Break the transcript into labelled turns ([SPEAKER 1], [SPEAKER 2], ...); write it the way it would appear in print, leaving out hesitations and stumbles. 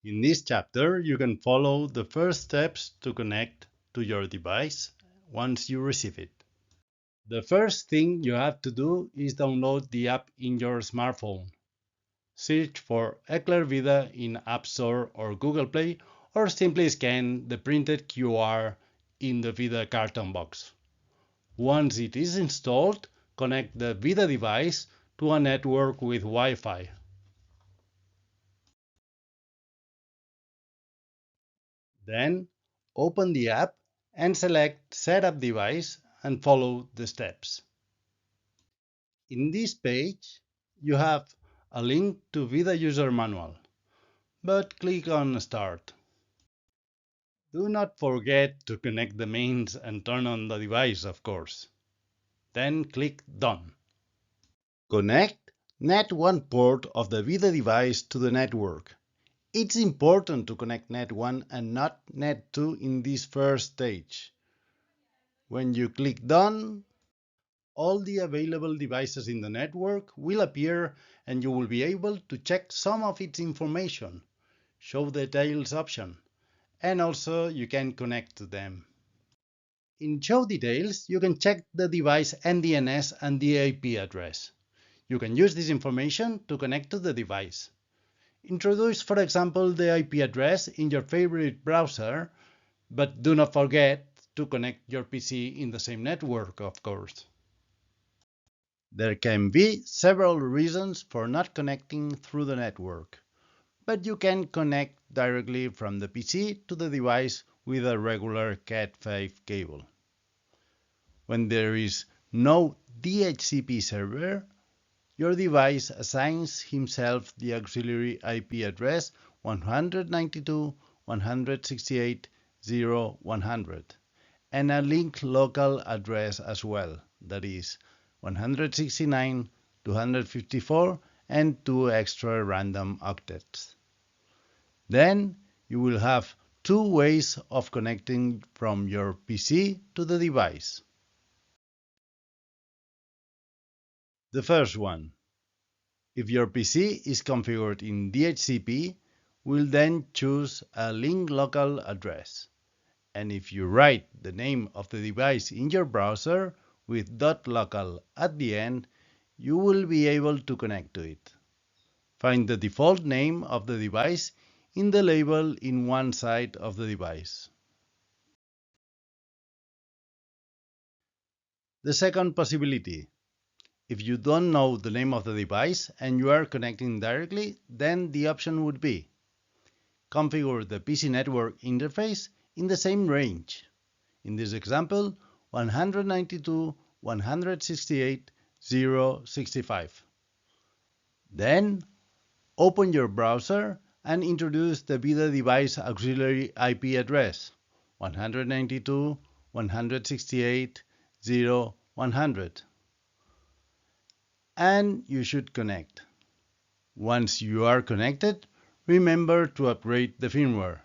[SPEAKER 1] In this chapter, you can follow the first steps to connect to your device once you receive it. The first thing you have to do is download the app in your smartphone. Search for Ecler VIDA in App Store or Google Play, or simply scan the printed QR in the VIDA carton box. Once it is installed, connect the VIDA device to a network with Wi-Fi. Then, open the app and select Setup Device and follow the steps. In this page, you have a link to VIDA User Manual, but click on Start. Do not forget to connect the mains and turn on the device, of course. Then click Done. Connect Net 1 port of the VIDA device to the network. It's important to connect Net 1 and not Net 2 in this first stage. When you click Done, all the available devices in the network will appear and you will be able to check some of its information, show details option, and also you can connect to them. In Show Details, you can check the device NDNS and the IP address. You can use this information to connect to the device. Introduce, for example, the IP address in your favorite browser, but do not forget to connect your PC in the same network, of course. There can be several reasons for not connecting through the network, but you can connect directly from the PC to the device with a regular Cat5 cable. When there is no DHCP server, your device assigns himself the auxiliary IP address 192.168.0.100 and a linked local address as well, that is 169.254 and 2 extra random octets. Then you will have 2 ways of connecting from your PC to the device. The first one, if your PC is configured in DHCP, we'll then choose a linked local address. And if you write the name of the device in your browser with .local at the end, you will be able to connect to it. Find the default name of the device in the label in one side of the device. The second possibility, if you don't know the name of the device and you are connecting directly, then the option would be configure the PC network interface in the same range. In this example, 192.168.0.65. Then open your browser and introduce the VIDA device auxiliary IP address 192.168.0.100. And you should connect. Once you are connected, remember to upgrade the firmware.